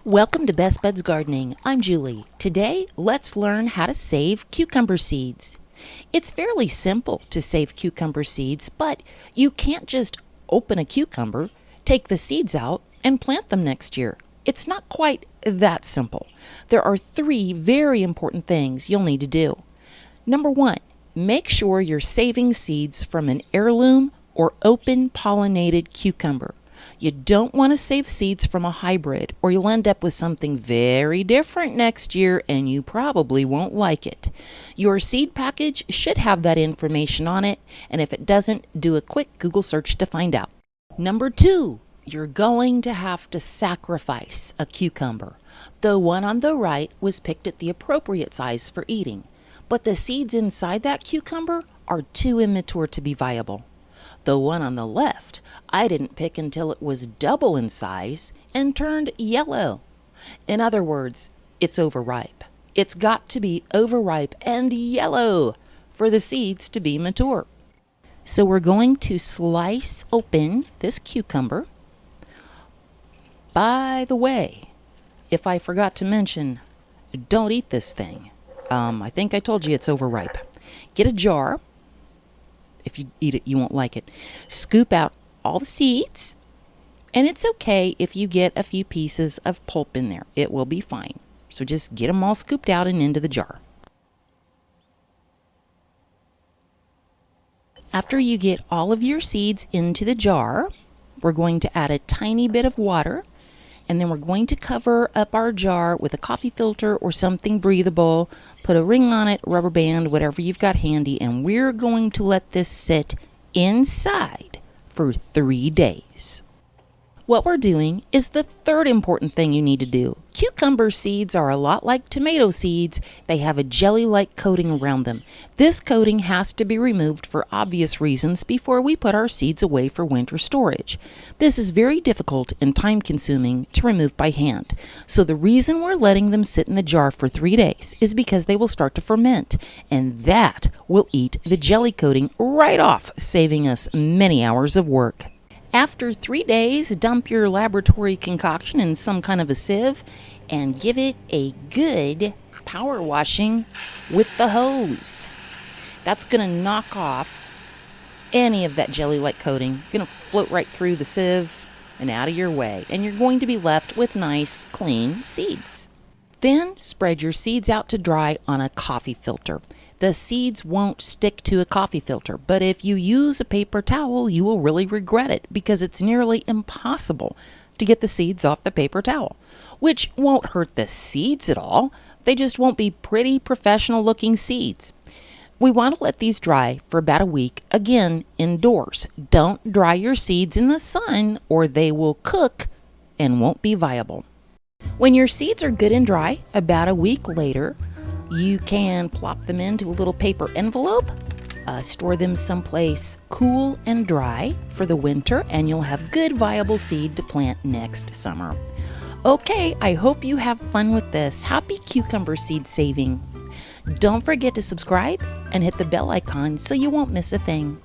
Welcome to Best Buds Gardening. I'm Julie. Today, let's learn how to save cucumber seeds. It's fairly simple to save cucumber seeds, but you can't just open a cucumber, take the seeds out, and plant them next year. It's not quite that simple. There are 3 very important things you'll need to do. Number 1, make sure you're saving seeds from an heirloom or open pollinated cucumber. You don't want to save seeds from a hybrid, or you'll end up with something very different next year and you probably won't like it. Your seed package should have that information on it, and if it doesn't, do a quick Google search to find out. Number 2, you're going to have to sacrifice a cucumber. The one on the right was picked at the appropriate size for eating, but the seeds inside that cucumber are too immature to be viable. The one on the left I didn't pick until it was double in size and turned yellow. In other words, it's overripe. It's got to be overripe and yellow for the seeds to be mature. So we're going to slice open this cucumber. By the way, if I forgot to mention, don't eat this thing. I think I told you it's overripe. Get a jar. If you eat it, you won't like it. Scoop out all the seeds, and it's okay if you get a few pieces of pulp in there. It will be fine. So just get them all scooped out and into the jar. After you get all of your seeds into the jar, we're going to add a tiny bit of water, and then we're going to cover up our jar with a coffee filter or something breathable. Put a ring on it, rubber band, whatever you've got handy, and we're going to let this sit inside for 3 days. What we're doing is the third important thing you need to do. Cucumber seeds are a lot like tomato seeds. They have a jelly-like coating around them. This coating has to be removed for obvious reasons before we put our seeds away for winter storage. This is very difficult and time-consuming to remove by hand. So the reason we're letting them sit in the jar for 3 days is because they will start to ferment, and that will eat the jelly coating right off, saving us many hours of work. After 3 days, dump your laboratory concoction in some kind of a sieve and give it a good power washing with the hose. That's going to knock off any of that jelly-like coating. It's going to float right through the sieve and out of your way, and you're going to be left with nice, clean seeds. Then spread your seeds out to dry on a coffee filter. The seeds won't stick to a coffee filter, but if you use a paper towel, you will really regret it because it's nearly impossible to get the seeds off the paper towel, which won't hurt the seeds at all. They just won't be pretty professional looking seeds. We want to let these dry for about a week, again, indoors. Don't dry your seeds in the sun or they will cook and won't be viable. When your seeds are good and dry, about a week later, you can plop them into a little paper envelope, store them someplace cool and dry for the winter, and you'll have good viable seed to plant next summer. Okay, I hope you have fun with this. Happy cucumber seed saving. Don't forget to subscribe and hit the bell icon so you won't miss a thing.